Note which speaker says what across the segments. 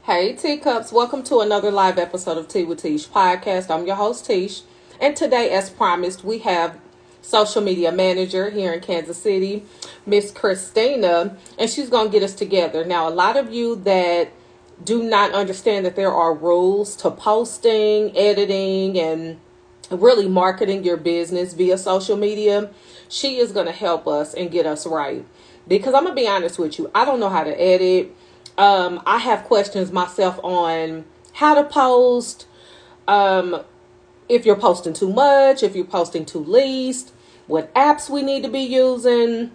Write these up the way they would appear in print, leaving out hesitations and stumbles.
Speaker 1: Hey, teacups, welcome to another live episode of Tea with Teash podcast. I'm your host, Teash. And today, as promised, we have social media manager here in Kansas City, Miss Cristina, and she's going to get us together. Now, a lot of you that do not understand that there are rules to posting, editing, and really marketing your business via social media, she is going to help us and get us right. Because I'm going to be honest with you, I don't know how to edit. I have questions myself on how to post, um, if you're posting too much, if you're posting too least, what apps we need to be using,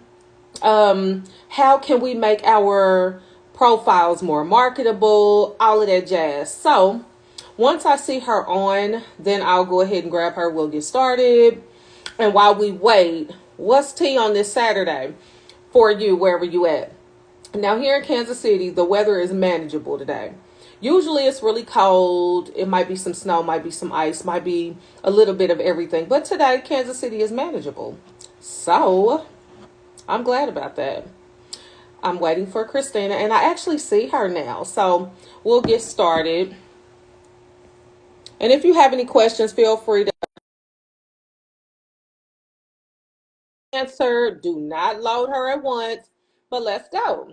Speaker 1: how can we make our profiles more marketable, all of that jazz. So once I see her on, then I'll go ahead and grab her. We'll get started. And while we wait, what's tea on this Saturday for you, wherever you at? Now, here in Kansas City, the weather is manageable today. Usually it's really cold. It might be some snow, might be some ice, might be a little bit of everything. But today, Kansas City is manageable. So, I'm glad about that. I'm waiting for Cristina, and I actually see her now. So, we'll get started. And if you have any questions, feel free to answer. Do not load her at once, but let's go.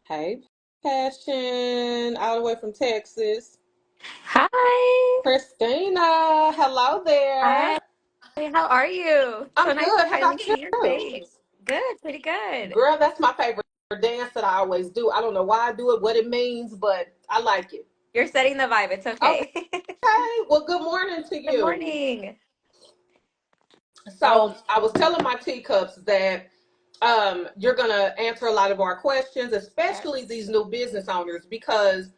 Speaker 1: Hey, Passion, all the way from Texas.
Speaker 2: Hi.
Speaker 1: Christina, hello there.
Speaker 2: Hi. How are you? So
Speaker 1: I'm
Speaker 2: nice to
Speaker 1: good. How
Speaker 2: finally
Speaker 1: about
Speaker 2: see your
Speaker 1: you?
Speaker 2: face. Good, pretty good.
Speaker 1: Girl, that's my favorite dance that I always do. I don't know why I do it, what it means, but I like it.
Speaker 2: You're setting the vibe. It's
Speaker 1: Okay,
Speaker 2: okay.
Speaker 1: well, good morning to
Speaker 2: Good
Speaker 1: you.
Speaker 2: morning.
Speaker 1: So
Speaker 2: Well,
Speaker 1: I was telling my teacups that you're gonna answer a lot of our questions, especially
Speaker 2: yes.
Speaker 1: these new business owners, because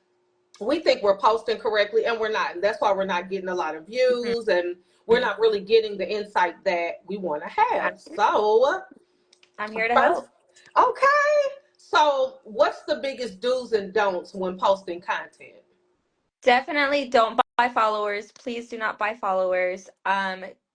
Speaker 1: we think we're posting correctly and we're not. And that's why we're not getting a lot of
Speaker 2: Mhm.
Speaker 1: views and we're not really getting the insight that we want to have. So,
Speaker 2: I'm here to
Speaker 1: first,
Speaker 2: help.
Speaker 1: okay. So, what's the biggest do's and don'ts when posting content?
Speaker 2: Definitely don't buy followers. Please do not buy followers.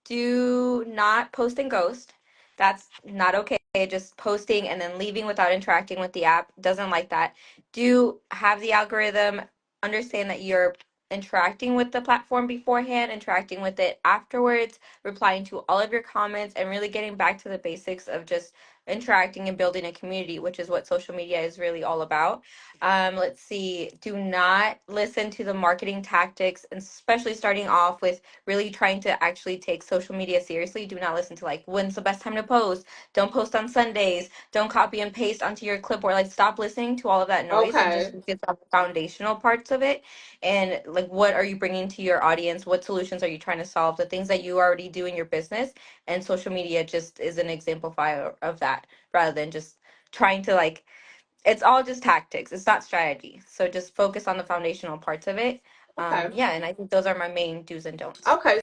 Speaker 2: Do not post and ghost. That's not okay. Just posting and then leaving without interacting with the app. Doesn't like that. Do have the algorithm. Understand that you're interacting with the platform beforehand, interacting with it afterwards, replying to all of your comments, and really getting back to the basics of just interacting and building a community, which is what social media is really all about. Let's see. Do not listen to the marketing tactics, and especially starting off with really trying to actually take social media seriously. Do not listen to like when's the best time to post. Don't post on Sundays. Don't copy and paste onto your clipboard. Like stop listening to all of that noise and just
Speaker 1: Okay.
Speaker 2: focus on the foundational parts of it. And like what are you bringing to your audience? What solutions are you trying to solve? The things that you already do in your business, and social media just is an exemplifier of that, rather than just trying to like it's all just tactics. It's not strategy. So just focus on the foundational parts of it.
Speaker 1: Okay.
Speaker 2: Yeah, and I think those are my main do's and don'ts.
Speaker 1: Okay.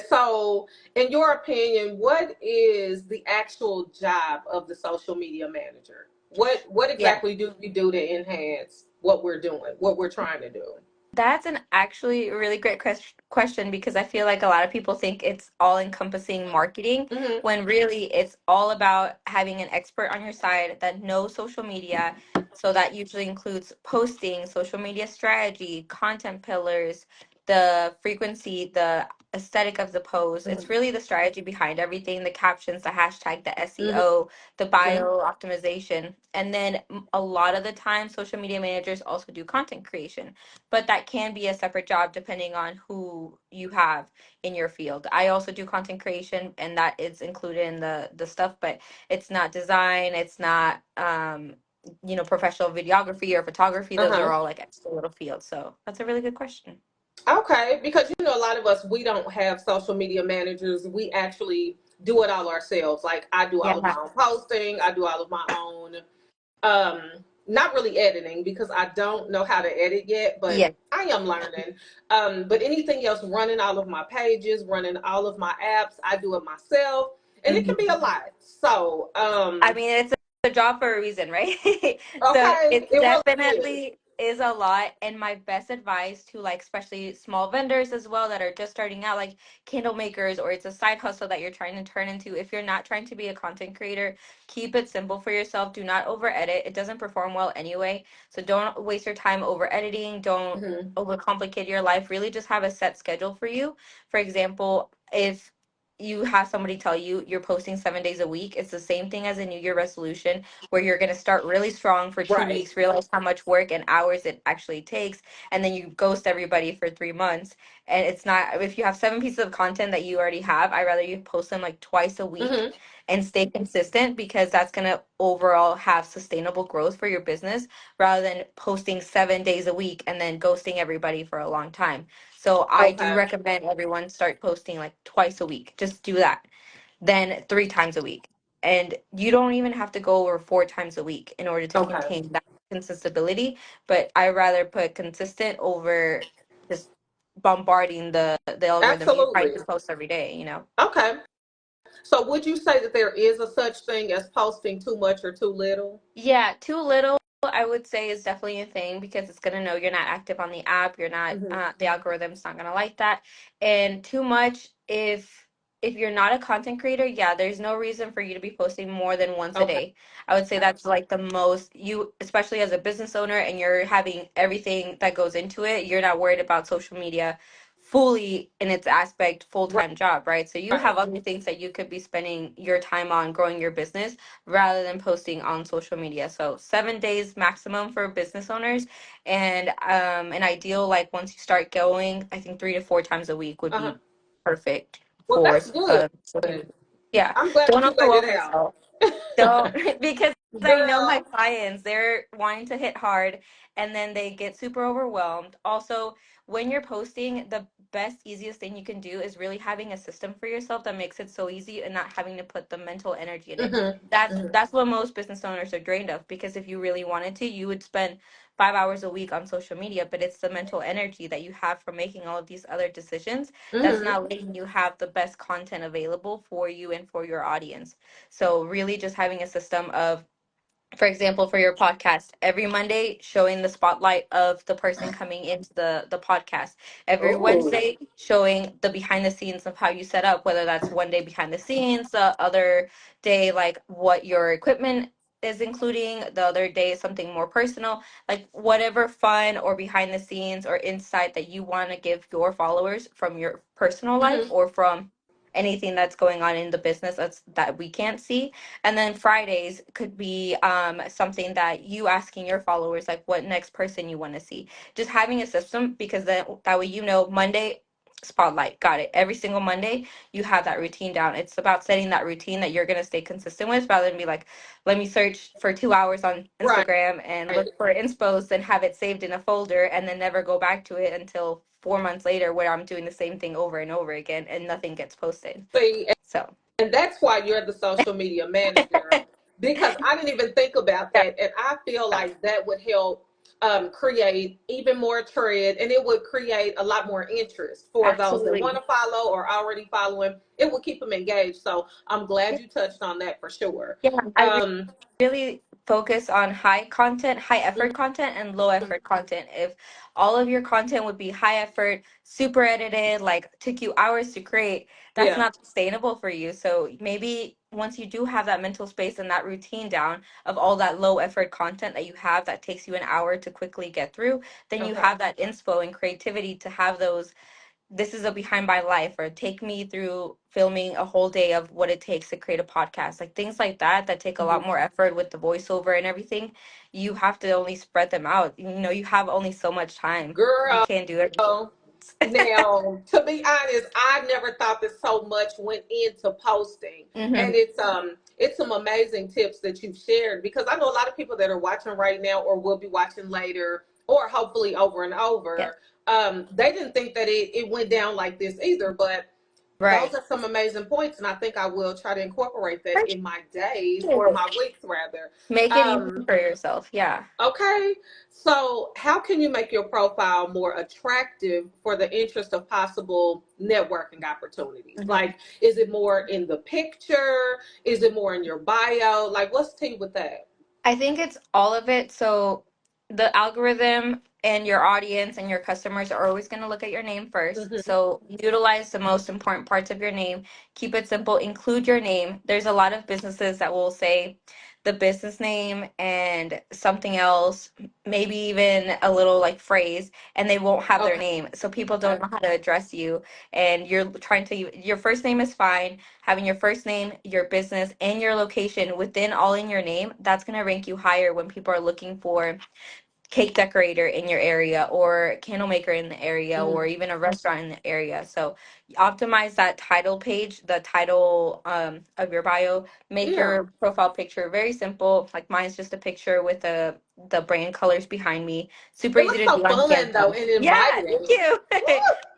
Speaker 1: So, in your opinion, what is the actual job of the social media manager? What
Speaker 2: Yeah.
Speaker 1: exactly do we do to enhance what we're doing, what we're trying to do?
Speaker 2: That's an actually really great question because I feel like a lot of people think it's all encompassing marketing
Speaker 1: Hmm.
Speaker 2: when really it's all about having an expert on your side that knows social media. So that usually includes posting, social media strategy, content pillars, the frequency, the aesthetic of the post. It's really the strategy behind everything, the captions, the hashtag, the
Speaker 1: Hmm.
Speaker 2: SEO, the
Speaker 1: Hmm.
Speaker 2: bio optimization. And then a lot of the time, social media managers also do content creation, but that can be a separate job depending on who you have in your field. I also do content creation and that is included in the stuff, but it's not design, it's not professional videography or photography. Those are
Speaker 1: Uh-huh.
Speaker 2: all like extra little fields. So that's a really good question.
Speaker 1: Okay, because a lot of us we don't have social media managers. We actually do it all ourselves. Like I do all of my
Speaker 2: Yeah.
Speaker 1: own posting, I do all of my own um not really editing because I don't know how to edit yet, but
Speaker 2: Yeah.
Speaker 1: I am learning. But anything else, running all of my pages, running all of my apps, I do it myself, and it can be a
Speaker 2: Mhm.
Speaker 1: lot. So,
Speaker 2: I mean, it's a job for a reason, right? So
Speaker 1: okay,
Speaker 2: it's
Speaker 1: it really is.
Speaker 2: definitely is a lot, and my best advice to, like, especially small vendors as well that are just starting out, like candle makers, or it's a side hustle that you're trying to turn into. If you're not trying to be a content creator, keep it simple for yourself. Do not over edit. It doesn't perform well anyway. So don't waste your time over editing. Don't
Speaker 1: Hmm.
Speaker 2: overcomplicate your life. Really just have a set schedule for you. For example, if you have somebody tell you you're posting 7 days a week, it's the same thing as a New Year resolution, where you're going to start really strong for two
Speaker 1: Right.
Speaker 2: weeks, realize how much work and hours it actually takes, and then you ghost everybody for 3 months. And it's not, if you have 7 pieces of content that you already have, I'd rather you post them like twice a week
Speaker 1: Hmm.
Speaker 2: and stay consistent, because that's going to overall have sustainable growth for your business, rather than posting 7 days a week and then ghosting everybody for a long time. So I do
Speaker 1: Okay.
Speaker 2: recommend everyone start posting like twice a week. Just do that. Then 3 times a week. And you don't even have to go over 4 times a week in order to
Speaker 1: Okay.
Speaker 2: maintain that consistency. But I rather put consistent over just bombarding the algorithm. You probably
Speaker 1: Absolutely.
Speaker 2: just post every day, you know?
Speaker 1: Okay. So would you say that there is a such thing as posting too much or too little?
Speaker 2: Yeah, too little, I would say, is definitely a thing, because it's gonna know you're not active on the app. You're not,
Speaker 1: Hmm.
Speaker 2: the algorithm's not gonna like that. And too much, if you're not a content creator, yeah, there's no reason for you to be posting more than once a
Speaker 1: Okay.
Speaker 2: day. I would say that's like the most, you, especially as a business owner and you're having everything that goes into it, you're not worried about social media fully in its aspect, full-time job, right? So you have
Speaker 1: Right.
Speaker 2: other things that you could be spending your time on growing your business rather than posting on social media. So 7 days maximum for business owners, and an ideal, like, once you start going, I think 3 to 4 times a week would
Speaker 1: Uh-huh.
Speaker 2: be perfect
Speaker 1: Well,
Speaker 2: for
Speaker 1: that's good.
Speaker 2: social media. Yeah,
Speaker 1: I'm glad
Speaker 2: don't
Speaker 1: that you laid it
Speaker 2: overwhelm
Speaker 1: out.
Speaker 2: yourself. Don't, because I know my
Speaker 1: Girl.
Speaker 2: clients, they're wanting to hit hard and then they get super overwhelmed. Also, when you're posting, the best, easiest thing you can do is really having a system for yourself that makes it so easy and not having to put the mental energy in it.
Speaker 1: Hmm.
Speaker 2: That's
Speaker 1: Hmm.
Speaker 2: that's what most business owners are drained of, because if you really wanted to, you would spend 5 hours a week on social media, but it's the mental energy that you have from making all of these other decisions that's
Speaker 1: Hmm.
Speaker 2: not letting you have the best content available for you and for your audience. So really just having a system of, for example, for your podcast, every Monday showing the spotlight of the person coming into the podcast. Every
Speaker 1: Ooh.
Speaker 2: Wednesday showing the behind the scenes of how you set up, whether that's one day behind the scenes, the other day like what your equipment is including, the other day something more personal, like whatever fun or behind the scenes or insight that you want to give your followers from your personal life
Speaker 1: Hmm.
Speaker 2: or from anything that's going on in the business that we can't see. And then Fridays could be something that you asking your followers, like what next person you want to see. Just having a system, because then that way you know Monday spotlight, got it. Every single Monday you have that routine down. It's about setting that routine that you're gonna stay consistent with, rather than be like, let me search for 2 hours on
Speaker 1: Right.
Speaker 2: Instagram and look for inspos and have it saved in a folder and then never go back to it until 4 months later, where I'm doing the same thing over and over again and nothing gets posted.
Speaker 1: See,
Speaker 2: So
Speaker 1: and that's why you're the social media manager, because I didn't even think about
Speaker 2: yeah,
Speaker 1: that. And I feel like that would help create even more trend, and it would create a lot more interest for those that want
Speaker 2: absolutely.
Speaker 1: to follow or already following. It will keep them engaged. So I'm glad you touched on that for sure.
Speaker 2: Yeah, I
Speaker 1: Um,
Speaker 2: really focus on high content, high effort content, and low effort content. If all of your content would be high effort, super edited, like took you hours to create, that's
Speaker 1: yeah.
Speaker 2: not sustainable for you. So maybe once you do have that mental space and that routine down of all that low effort content that you have that takes you an hour to quickly get through, then you
Speaker 1: Okay.
Speaker 2: have that inspo and creativity to have those, this is a behind my life, or take me through filming a whole day of what it takes to create a podcast, like things like that that take a lot
Speaker 1: Mhm.
Speaker 2: more effort with the voiceover and everything. You have to only spread them out. You have only so much time. You
Speaker 1: Girl.
Speaker 2: can't do everything.
Speaker 1: Now, to be honest, I never thought that so much went into posting.
Speaker 2: Hmm.
Speaker 1: And it's some amazing tips that you've shared, because I know a lot of people that are watching right now or will be watching later or hopefully over and
Speaker 2: Yes.
Speaker 1: over. They didn't think that it went down like this either, but those
Speaker 2: Right.
Speaker 1: are some amazing points, and I think I will try to incorporate that
Speaker 2: For
Speaker 1: in my days or
Speaker 2: sure.
Speaker 1: my weeks rather.
Speaker 2: Make it easy
Speaker 1: Um,
Speaker 2: for yourself. Yeah.
Speaker 1: Okay. So, how can you make your profile more attractive for the interest of possible networking opportunities?
Speaker 2: Mhm.
Speaker 1: Like, is it more in the picture? Is it more in your bio? Like, what's tea with that?
Speaker 2: I think it's all of it. So the algorithm and your audience and your customers are always going to look at your name first.
Speaker 1: Hmm.
Speaker 2: So utilize the most important parts of your name. Keep it simple. Include your name. There's a lot of businesses that will say the business name and something else, maybe even a little like phrase, and they won't have their
Speaker 1: Okay.
Speaker 2: name. So people don't know how to address you. And you're trying to, your first name is fine. Having your first name, your business, and your location within all in your name, that's going to rank you higher when people are looking for cake decorator in your area or candle maker in the area
Speaker 1: Hmm.
Speaker 2: or even a restaurant in the area. So optimize that title page, the title of your bio. Make
Speaker 1: Yeah.
Speaker 2: your profile picture very simple. Like mine's just a picture with the brand colors behind me. Super
Speaker 1: It
Speaker 2: easy
Speaker 1: looks
Speaker 2: to do
Speaker 1: so
Speaker 2: on
Speaker 1: fun though
Speaker 2: Canva.
Speaker 1: and
Speaker 2: Yeah, thank
Speaker 1: inviting.
Speaker 2: you.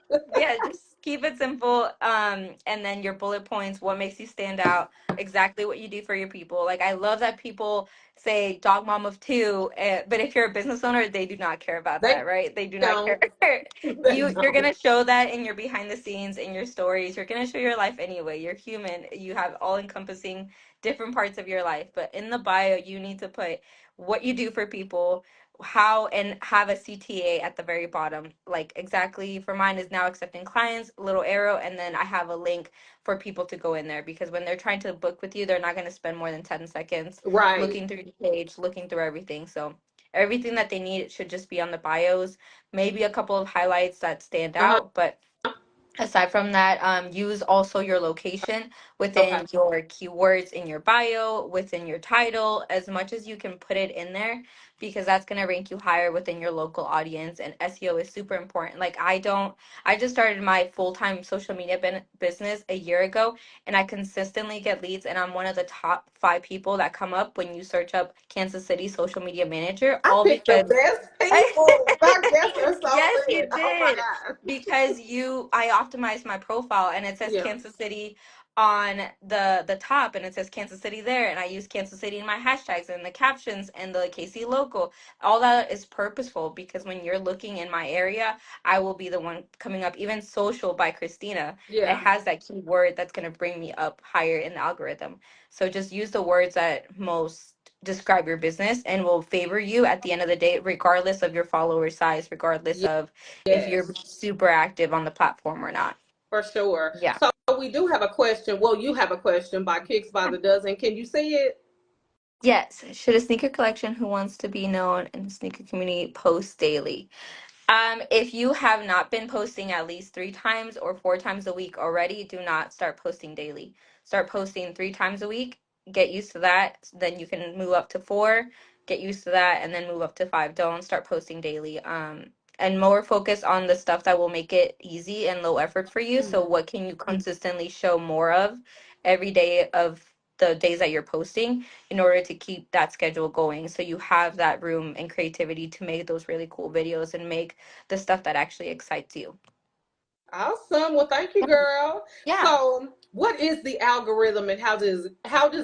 Speaker 1: Woo!
Speaker 2: Yeah, just keep it simple. And then your bullet points, what makes you stand out, exactly what you do for your people. Like I love that people say dog mom of two, but if you're a business owner, they do not care about
Speaker 1: They
Speaker 2: that, right? They do not care.
Speaker 1: don't. They
Speaker 2: You're
Speaker 1: don't.
Speaker 2: gonna show that in your behind the scenes, in your stories. You're gonna show your life anyway. You're human. You have all encompassing different parts of your life, but in the bio, you need to put what you do for people, how, and have a CTA at the very bottom. Like exactly for mine is now accepting clients, little arrow, and then I have a link for people to go in there because when they're trying to book with you, they're not going to spend more than 10 seconds
Speaker 1: Right.
Speaker 2: looking through the page, looking through everything. So everything that they need should just be on the bios, maybe a couple of highlights that stand
Speaker 1: Uh-huh.
Speaker 2: out, but aside from that, use also your location
Speaker 1: Okay.
Speaker 2: within your keywords in your bio, within your title, as much as you can put it in there, because that's going to rank you higher within your local audience. And SEO is super important. Like, I just started my full time social media business a year ago, and I consistently get leads. And I'm one of the top 5 people that come up when you search up Kansas City social media manager,
Speaker 1: I
Speaker 2: all
Speaker 1: picked the
Speaker 2: because
Speaker 1: best people. My guests are so
Speaker 2: yes, you
Speaker 1: good. Oh my
Speaker 2: did.
Speaker 1: God.
Speaker 2: Because I optimized my profile and it says
Speaker 1: Yeah.
Speaker 2: Kansas City on the top and it says Kansas City there and I use Kansas City in my hashtags and the captions and the KC local. All that is purposeful because when you're looking in my area, I will be the one coming up. Even social by Cristina, it
Speaker 1: Yeah.
Speaker 2: has that keyword that's going to bring me up higher in the algorithm. So just use the words that most describe your business and will favor you at the end of the day, regardless of your follower size, regardless of if you're
Speaker 1: Yes.
Speaker 2: super active on the platform or not.
Speaker 1: For sure.
Speaker 2: Yeah.
Speaker 1: So we do have a question. Well, you have a question by Kicks by the Dozen. Can you see it?
Speaker 2: Yes. Should a sneaker collection who wants to be known in the sneaker community post daily? If you have not been posting at least 3 times or 4 times a week already, do not start posting daily. Start posting 3 times a week. Get used to that. Then you can move up to 4. Get used to that, and then move up to 5. Don't start posting daily. And more focus on the stuff that will make it easy and low effort for you. So,
Speaker 1: Mhm.
Speaker 2: what can you consistently show more of every day of the days that you're posting in order to keep that schedule going so you have that room and creativity to make those really cool videos and make the stuff that actually excites you.
Speaker 1: Awesome. Well, thank you, girl.
Speaker 2: Yeah.
Speaker 1: So, what is the algorithm and how does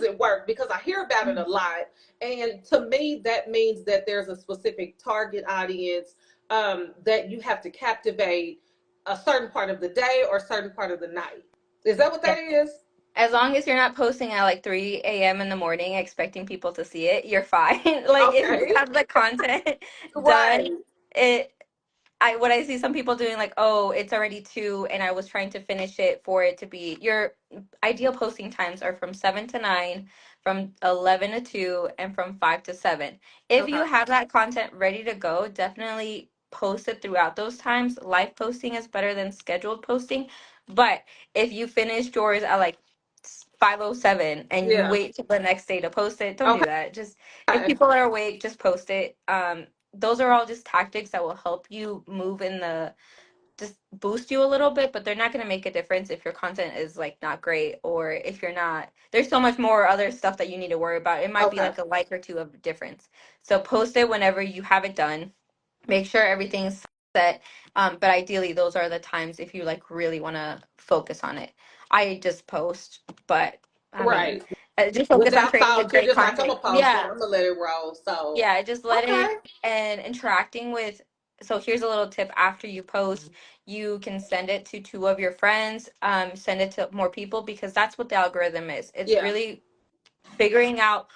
Speaker 1: it work? Because I hear about it a
Speaker 2: Mhm.
Speaker 1: lot, and to me, that means that there's a specific target audience that you have to captivate a certain part of the day or a certain part of the night. Is that what
Speaker 2: Yeah.
Speaker 1: that is?
Speaker 2: As long as you're not posting at like 3 a.m. in the morning expecting people to see it, you're fine. Like if you
Speaker 1: Okay.
Speaker 2: have the content done,
Speaker 1: Right.
Speaker 2: it what I see some people doing like, oh, it's already 2 and I was trying to finish it for it to be your ideal posting times are from 7 to 9, from 11 to 2, and from 5 to 7. If you
Speaker 1: Okay.
Speaker 2: have that content ready to go, definitely post it throughout those times. Live posting is better than scheduled posting. But if you finished yours at like 5:07 and you
Speaker 1: Yeah.
Speaker 2: wait till the next day to post it, don't do
Speaker 1: Okay.
Speaker 2: that. Just if people are awake, just post it. Those are all just tactics that will help you move in the just boost you a little bit, but they're not going to make a difference if your content is like not great or if you're not. There's so much more other stuff that you need to worry about. It might be
Speaker 1: Okay.
Speaker 2: like a like or two of difference. So post it whenever you have it done. Make sure everything's set. But ideally, those are the times if you like really want to focus on it. I just post, but I mean,
Speaker 1: Right.
Speaker 2: just focus on
Speaker 1: Without
Speaker 2: creating the
Speaker 1: thought, you're
Speaker 2: great
Speaker 1: just like, I'm
Speaker 2: content.
Speaker 1: gonna post it.
Speaker 2: Yeah,
Speaker 1: I'm gonna let it roll. So,
Speaker 2: yeah, just let
Speaker 1: okay.
Speaker 2: it and interacting with. So here's a little tip after you post, you can send it to 2 of your friends, send it to more people because that's what the algorithm is. It's
Speaker 1: Yeah.
Speaker 2: really figuring out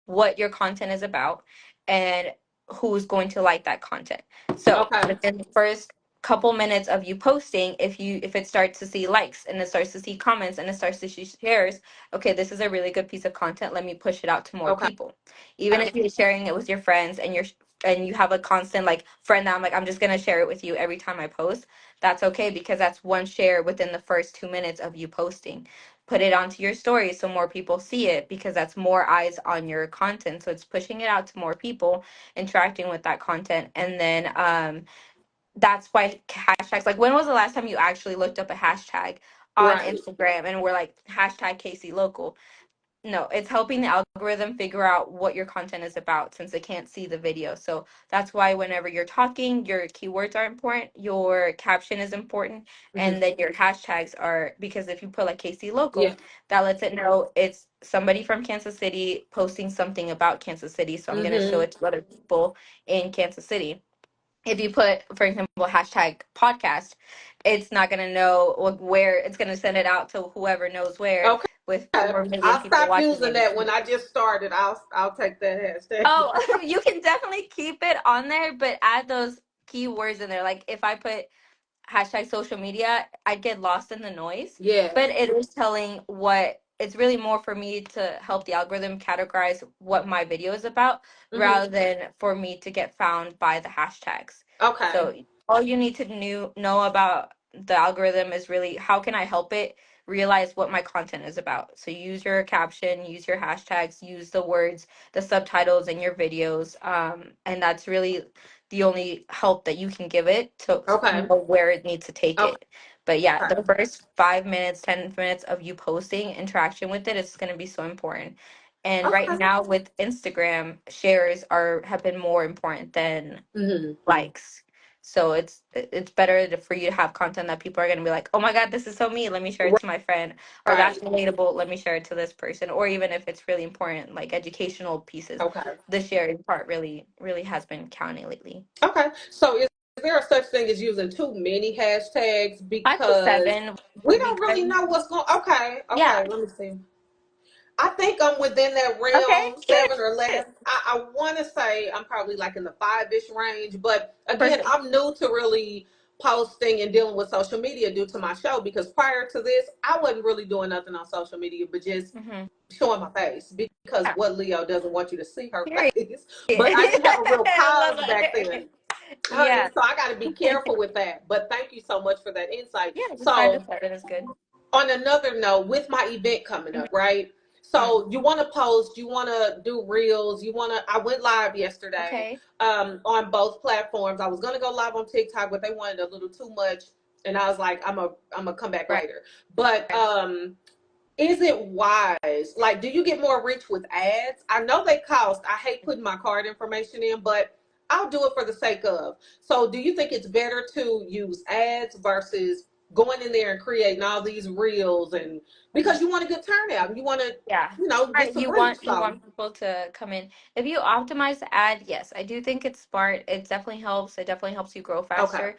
Speaker 2: what your content is about and who's going to like that content. So
Speaker 1: Okay.
Speaker 2: within the first couple minutes of you posting, if it starts to see likes and it starts to see comments and it starts to see shares, okay, this is a really good piece of content. Let me push it out to more
Speaker 1: Okay.
Speaker 2: people. Even if you're sharing it with your friends and you have a constant like friend that I'm like, I'm just gonna share it with you every time I post, that's okay because that's one share within the first 2 minutes of you posting. Put it onto your story so more people see it because that's more eyes on your content. So it's pushing it out to more people, interacting with that content. And then that's why hashtags, like when was the last time you actually looked up a hashtag on
Speaker 1: Right.
Speaker 2: Instagram and were like hashtag KC local? No, it's helping the algorithm figure out what your content is about since they can't see the video. So that's why whenever you're talking, your keywords are important, your caption is important,
Speaker 1: Hmm.
Speaker 2: and then your hashtags are, because if you put like KC
Speaker 1: Yeah.
Speaker 2: local, that lets it know it's somebody from Kansas City posting something about Kansas City. So I'm gonna show
Speaker 1: Hmm.
Speaker 2: it to other people in Kansas City. If you put, for example, hashtag podcast, it's not going to know where, it's going to send it out to whoever knows where
Speaker 1: Okay.
Speaker 2: with 4 million
Speaker 1: I'll
Speaker 2: people
Speaker 1: stop
Speaker 2: watching
Speaker 1: using
Speaker 2: it.
Speaker 1: that when I just started. I'll take that hashtag.
Speaker 2: Oh, you can definitely keep it on there, but add those keywords in there. Like if I put hashtag social media, I'd get lost in the noise.
Speaker 1: Yes.
Speaker 2: But it is telling what, it's really more for me to help the algorithm categorize what my video is about
Speaker 1: Hmm.
Speaker 2: rather than for me to get found by the hashtags.
Speaker 1: Okay.
Speaker 2: So all you need to know about the algorithm is really how can I help it realize what my content is about. So use your caption, use your hashtags, use the words, the subtitles in your videos. And that's really the only help that you can give it to
Speaker 1: Okay.
Speaker 2: know where it needs to take
Speaker 1: Okay.
Speaker 2: it. But yeah, the first 5 minutes, 10 minutes of you posting interaction with it is going to be so important. And right
Speaker 1: Okay.
Speaker 2: now with Instagram, shares are have been more important than
Speaker 1: Hmm.
Speaker 2: likes. So it's better for you to have content that people are going to be like, oh my God, this is so me. Let me share it to my friend. Or that's
Speaker 1: Right.
Speaker 2: relatable. Let me share it to this person. Or even if it's really important, like educational pieces,
Speaker 1: Okay.
Speaker 2: the sharing part really has been counting lately.
Speaker 1: Okay. So is there a such thing as using too many hashtags?
Speaker 2: Five to
Speaker 1: Because
Speaker 2: seven
Speaker 1: we
Speaker 2: would be
Speaker 1: don't really
Speaker 2: good.
Speaker 1: know what's going. Okay.
Speaker 2: Yeah.
Speaker 1: Okay. Let me see. I think I'm within that
Speaker 2: Okay.
Speaker 1: realm, seven or less. I want to say I'm probably like in the five-ish range. But again,
Speaker 2: Perfect.
Speaker 1: I'm new to really posting and dealing with social media due to my show because prior to this, I wasn't really doing nothing on social media but just
Speaker 2: Mm-hmm.
Speaker 1: showing my face because
Speaker 2: Yeah.
Speaker 1: what Leo doesn't want you to see her
Speaker 2: Period.
Speaker 1: face. But I didn't have a real
Speaker 2: I love
Speaker 1: cause back
Speaker 2: that.
Speaker 1: then. Honey,
Speaker 2: Yeah.
Speaker 1: so I got to be careful with that. But thank you so much for that insight.
Speaker 2: Yeah, just five to
Speaker 1: So
Speaker 2: seven is good.
Speaker 1: on another note, with my event coming up, right?
Speaker 2: Mm-hmm.
Speaker 1: So you want to post, you want to do reels, you want to. I went live yesterday
Speaker 2: Okay.
Speaker 1: on both platforms. I was gonna go live on TikTok, but they wanted a little too much, and I was like, I'm gonna come back
Speaker 2: Right.
Speaker 1: later. But is it wise? Like, do you get more reach with ads? I know they cost. I hate putting my card information in, but I'll do it for the sake of. So, do you think it's better to use ads versus going in there and creating all these reels and because you want a good turnout, you want to,
Speaker 2: Yeah.
Speaker 1: get
Speaker 2: Right.
Speaker 1: some
Speaker 2: You
Speaker 1: reach.
Speaker 2: want
Speaker 1: So,
Speaker 2: people to come in. If you optimize the ad, yes, I do think it's smart. It definitely helps. It definitely helps you grow
Speaker 1: okay,
Speaker 2: faster.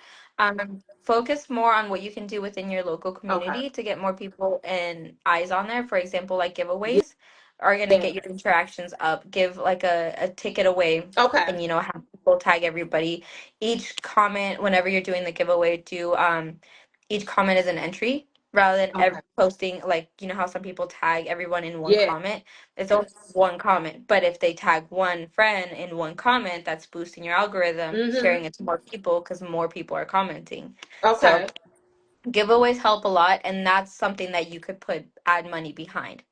Speaker 2: Focus more on what you can do within your local
Speaker 1: okay,
Speaker 2: community to get more people and eyes on there. For example, like
Speaker 1: yeah,
Speaker 2: giveaways are gonna get your interactions up. Give like a ticket away
Speaker 1: okay,
Speaker 2: and have people tag everybody. Each comment whenever you're doing the giveaway, do each comment is an entry rather than
Speaker 1: okay,
Speaker 2: posting like how some people tag everyone in one
Speaker 1: yeah,
Speaker 2: comment. It's only one comment, but if they tag one friend in one comment, that's boosting your algorithm,
Speaker 1: mm-hmm,
Speaker 2: sharing it to more people because more people are commenting. So
Speaker 1: okay,
Speaker 2: giveaways help a lot, and that's something that you could put ad money behind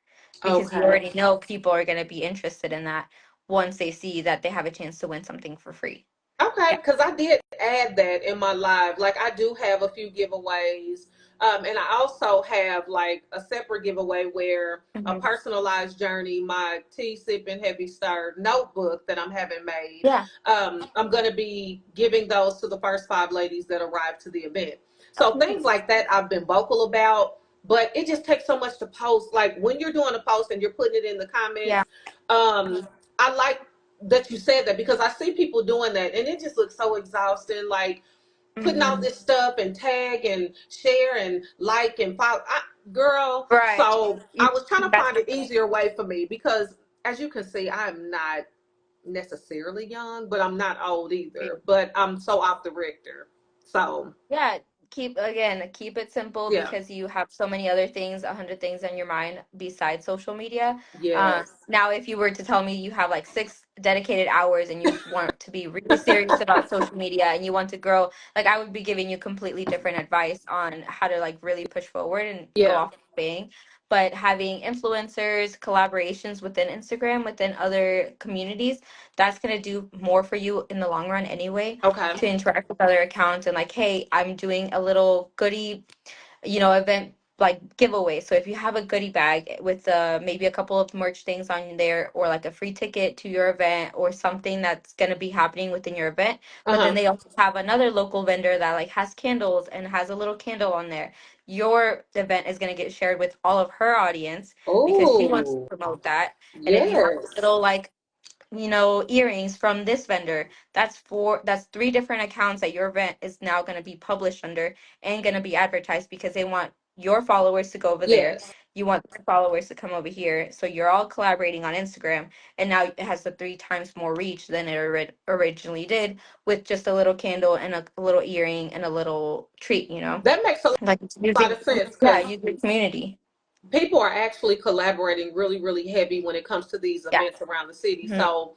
Speaker 2: because you
Speaker 1: okay.
Speaker 2: already know people are going to be interested in that once they see that they have a chance to win something for free.
Speaker 1: Okay,
Speaker 2: Yeah.
Speaker 1: because I did add that in my live. Like I do have a few giveaways. And I also have like a separate giveaway where a
Speaker 2: Hmm.
Speaker 1: personalized journey, my tea sipping heavy stir notebook that I'm having made.
Speaker 2: Yeah.
Speaker 1: I'm gonna be giving those to the first five ladies that arrive to the event.
Speaker 2: Oh,
Speaker 1: So things
Speaker 2: nice.
Speaker 1: like that I've been vocal about, but it just takes so much to post. Like when you're doing a post and you're putting it in the
Speaker 2: Yeah.
Speaker 1: comments, I like that you said that because I see people doing that and it just looks so exhausting. Like putting all
Speaker 2: Hmm.
Speaker 1: this stuff and tag and share and like and follow. Girl,
Speaker 2: Right.
Speaker 1: so I
Speaker 2: You,
Speaker 1: was trying to
Speaker 2: that's
Speaker 1: find an easier way for me because as you can see, I'm not necessarily young, but I'm not old
Speaker 2: Yeah.
Speaker 1: either. But I'm so off the Richter. So
Speaker 2: Yeah, keep it simple
Speaker 1: yeah,
Speaker 2: because you have so many other things, 100 things on your mind besides social media.
Speaker 1: yes,
Speaker 2: Now, if you were to tell me you have like 6 dedicated hours and you want to be really serious about social media and you want to grow, like I would be giving you completely different advice on how to like really push forward and go
Speaker 1: yeah.
Speaker 2: off bang. But having influencers, collaborations within Instagram, within other communities, that's gonna do more for you in the long run anyway
Speaker 1: Okay.
Speaker 2: to interact with other accounts and like, hey, I'm doing a little goodie, event like giveaway. So if you have a goodie bag with maybe a couple of merch things on there or like a free ticket to your event or something that's going to be happening within your event,
Speaker 1: Uh
Speaker 2: but then
Speaker 1: huh.
Speaker 2: they also have another local vendor that like has candles and has a little candle on there. Your event is going to get shared with all of her audience because she wants to
Speaker 1: Oh,
Speaker 2: promote that. And if you have a
Speaker 1: yes,
Speaker 2: little like earrings from this vendor, that's three different accounts that your event is now going to be published under and going to be advertised because they want your followers to go over there,
Speaker 1: yes.
Speaker 2: you want the followers to come over here, so you're all collaborating on Instagram, and now it has the 3 times more reach than it originally did with just a little candle and a little earring and a little treat,
Speaker 1: That makes a
Speaker 2: like it's
Speaker 1: lot
Speaker 2: using,
Speaker 1: of sense
Speaker 2: yeah,
Speaker 1: because
Speaker 2: use your community.
Speaker 1: people are actually collaborating really, really heavy when it comes to these
Speaker 2: Yeah.
Speaker 1: events around the city.
Speaker 2: Mhm.
Speaker 1: So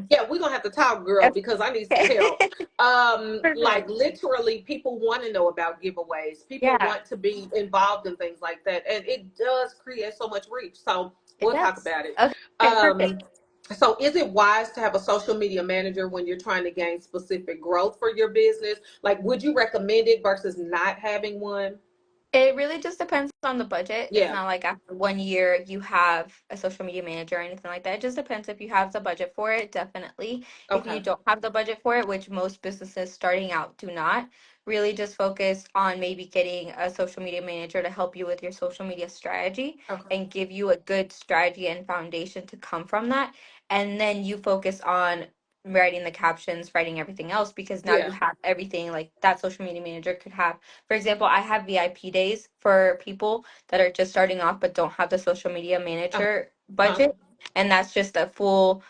Speaker 1: yeah, we're gonna have to talk, girl, because I need some
Speaker 2: Okay.
Speaker 1: help. Like
Speaker 2: Perfect.
Speaker 1: literally people want to know about giveaways. People
Speaker 2: Yeah,
Speaker 1: want to be involved in things like that. And it does create so much reach. So
Speaker 2: it
Speaker 1: we'll talk
Speaker 2: does.
Speaker 1: about it.
Speaker 2: Okay, perfect.
Speaker 1: Um, so is it wise to have a social media manager when you're trying to gain specific growth for your business? Like would you recommend it versus not having one?
Speaker 2: It really just depends on the budget. It's
Speaker 1: Yeah.
Speaker 2: not like after 1 year you have a social media manager or anything like that. It just depends if you have the budget for it, definitely. If
Speaker 1: Okay.
Speaker 2: you don't have the budget for it, which most businesses starting out do not, really just focus on maybe getting a social media manager to help you with your social media strategy
Speaker 1: Okay.
Speaker 2: and give you a good strategy and foundation to come from that. And then you focus on writing the captions, writing everything else because now you
Speaker 1: Yeah.
Speaker 2: have everything like that social media manager could have. For example, I have VIP days for people that are just starting off but don't have the social media manager
Speaker 1: Uh-huh.
Speaker 2: budget. And that's just a full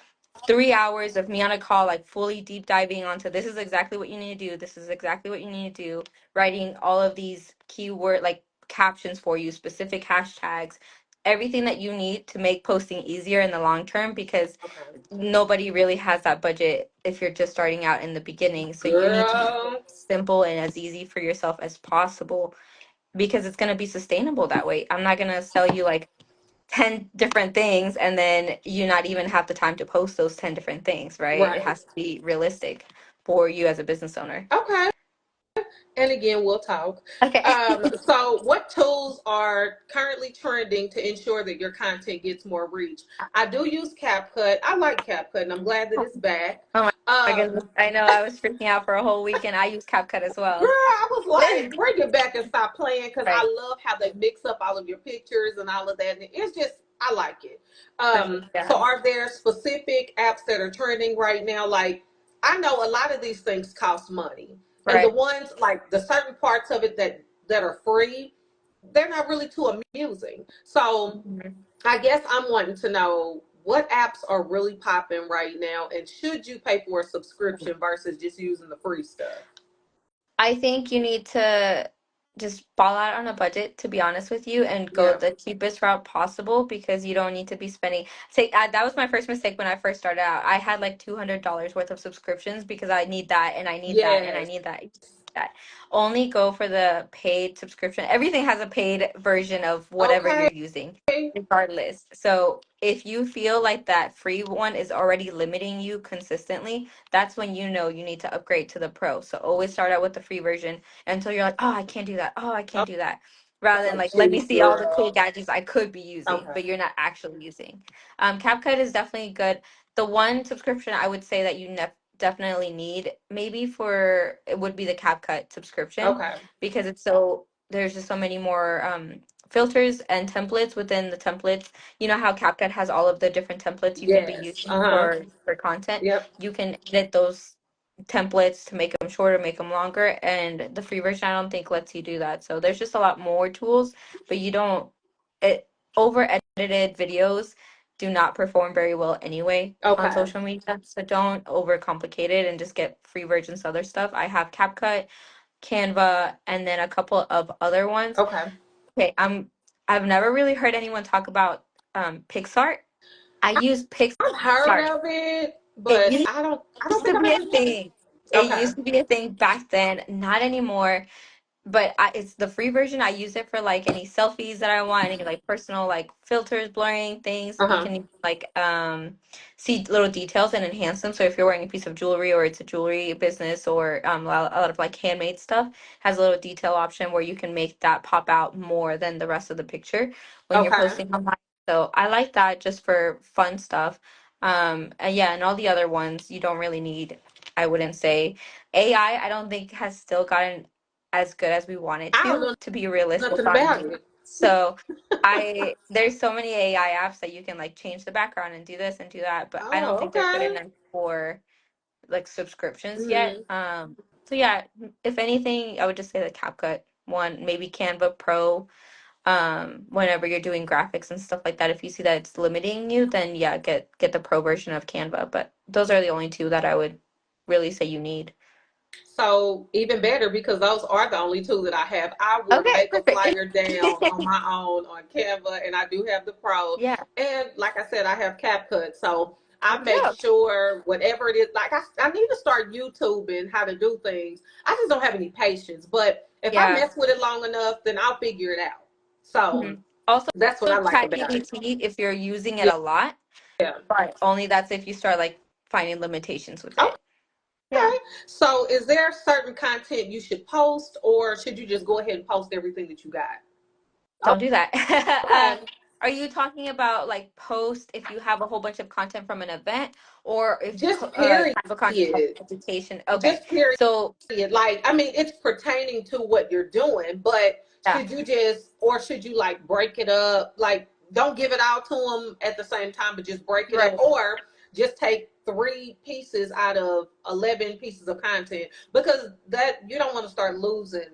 Speaker 2: 3 hours of me on a call, like fully deep diving onto this is exactly what you need to do. This is exactly what you need to do. Writing all of these keyword like captions for you, specific hashtags, everything that you need to make posting easier in the long term because
Speaker 1: Okay.
Speaker 2: nobody really has that budget if you're just starting out in the beginning. So you need to make it
Speaker 1: Girl.
Speaker 2: simple and as easy for yourself as possible because it's going to be sustainable that way. I'm not going to sell you like 10 different things and then you not even have the time to post those 10 different things, right? It
Speaker 1: Right.
Speaker 2: has to be realistic for you as a business owner.
Speaker 1: Okay. And again, we'll talk.
Speaker 2: Okay.
Speaker 1: So, what tools are currently trending to ensure that your content gets more reach? I do use CapCut. I like CapCut, and I'm glad that it's back.
Speaker 2: Oh my goodness.
Speaker 1: Um,
Speaker 2: I know I was freaking out for a whole weekend. I use CapCut as
Speaker 1: Girl,
Speaker 2: well.
Speaker 1: I was like, bring it back and stop playing because I
Speaker 2: Right.
Speaker 1: love how they mix up all of your pictures and all of that. And it's just, I like it.
Speaker 2: Perfect.
Speaker 1: So,
Speaker 2: Yeah.
Speaker 1: are there specific apps that are trending right now? Like, I know a lot of these things cost money, and the
Speaker 2: Right.
Speaker 1: ones like the certain parts of it that are free, they're not really too amusing. So,
Speaker 2: Mhm.
Speaker 1: I guess I'm wanting to know what apps are really popping right now, and should you pay for a subscription versus just using the free stuff?
Speaker 2: I think you need to just fall out on a budget, to be honest with you, and go
Speaker 1: Yeah.
Speaker 2: the cheapest route possible because you don't need to be spending. That was my first mistake when I first started out. I had like $200 worth of subscriptions because I need that and I need that and I
Speaker 1: Yes.
Speaker 2: need that. That only go for the paid subscription. Everything has a paid version of whatever
Speaker 1: Okay.
Speaker 2: you're using, regardless. So if you feel like that free one is already limiting you consistently, that's when you know you need to upgrade to the pro. So always start out with the free version until you're like, oh, I can't do that. Oh, I can't do that. Rather than
Speaker 1: Oh,
Speaker 2: like, let me
Speaker 1: geez,
Speaker 2: see all the cool
Speaker 1: girl.
Speaker 2: gadgets I could be using,
Speaker 1: Okay.
Speaker 2: but you're not actually using. CapCut is definitely good. The one subscription I would say that you definitely need maybe for it would be the CapCut subscription
Speaker 1: Okay.
Speaker 2: because there's just so many more filters and templates within the templates. You know how CapCut has all of the different templates you can be
Speaker 1: Yes.
Speaker 2: using
Speaker 1: Uh-huh.
Speaker 2: for content.
Speaker 1: Yep.
Speaker 2: You can edit those templates to make them shorter, make them longer, and the free version I don't think lets you do that. So there's just a lot more tools, but you don't it over edited videos do not perform very well anyway on
Speaker 1: Okay.
Speaker 2: social media. So don't overcomplicate it and just get free versions of other stuff. I have CapCut, Canva, and then a couple of other ones.
Speaker 1: Okay.
Speaker 2: Okay, I've never really heard anyone talk about Pixart. I use
Speaker 1: I've heard
Speaker 2: Pixart.
Speaker 1: of it,
Speaker 2: It
Speaker 1: but I don't
Speaker 2: used
Speaker 1: think
Speaker 2: to
Speaker 1: I've
Speaker 2: be a
Speaker 1: ever used it.
Speaker 2: thing. It
Speaker 1: Okay.
Speaker 2: used to be a thing back then, not anymore. But it's the free version. I use it for like any selfies that I want, any like personal like filters, blurring things. You
Speaker 1: Uh-huh.
Speaker 2: can like see little details and enhance them. So if you're wearing a piece of jewelry or it's a jewelry business or a lot of like handmade stuff, has a little detail option where you can make that pop out more than the rest of the picture when you're
Speaker 1: Okay.
Speaker 2: posting online. So I like that just for fun stuff. And yeah, and all the other ones you don't really need, I wouldn't say. AI, I don't think has still gotten as good as we want it
Speaker 1: I don't know
Speaker 2: to be realistic
Speaker 1: nothing
Speaker 2: on
Speaker 1: about
Speaker 2: it.
Speaker 1: it.
Speaker 2: So I there's so many AI apps that you can like change the background and do this and do that, but I don't
Speaker 1: Oh,
Speaker 2: think they're good
Speaker 1: okay.
Speaker 2: enough for like subscriptions yet.
Speaker 1: Mm.
Speaker 2: So yeah, if anything, I would just say the CapCut one, maybe Canva Pro. Whenever you're doing graphics and stuff like that, if you see that it's limiting you, then yeah, get the pro version of Canva. But those are the only two that I would really say you need.
Speaker 1: So even better because those are the only two that I have. I would
Speaker 2: Okay,
Speaker 1: make a
Speaker 2: perfect.
Speaker 1: flyer down on my own on Canva, and I do have the Pro.
Speaker 2: Yeah,
Speaker 1: And like I said, I have CapCut, so I
Speaker 2: good
Speaker 1: make
Speaker 2: job.
Speaker 1: sure whatever it is. Like I need to start YouTubing how to do things. I just don't have any patience, but if I
Speaker 2: Yeah.
Speaker 1: mess with it long enough, then I'll figure it out. So
Speaker 2: Mhm. Also,
Speaker 1: that's what I like about it.
Speaker 2: ChatGPT if you're using it
Speaker 1: Yeah.
Speaker 2: a lot, but only that's if you start like finding limitations with
Speaker 1: Okay.
Speaker 2: it. Yeah,
Speaker 1: So is there certain content you should post, or should you just go ahead and post everything that you got?
Speaker 2: don't do that.
Speaker 1: Okay.
Speaker 2: Are you talking about like post if you have a whole bunch of content from an event, or if
Speaker 1: Just
Speaker 2: type of content like
Speaker 1: period.
Speaker 2: education? Okay,
Speaker 1: Just period.
Speaker 2: so
Speaker 1: Like, I mean, it's pertaining to what you're doing, but
Speaker 2: yeah,
Speaker 1: should you just, or should you like break it up? Like, don't give it all to them at the same time, but just break it up,
Speaker 2: right.
Speaker 1: or just take 3 pieces out of 11 pieces of content because that you don't want to start losing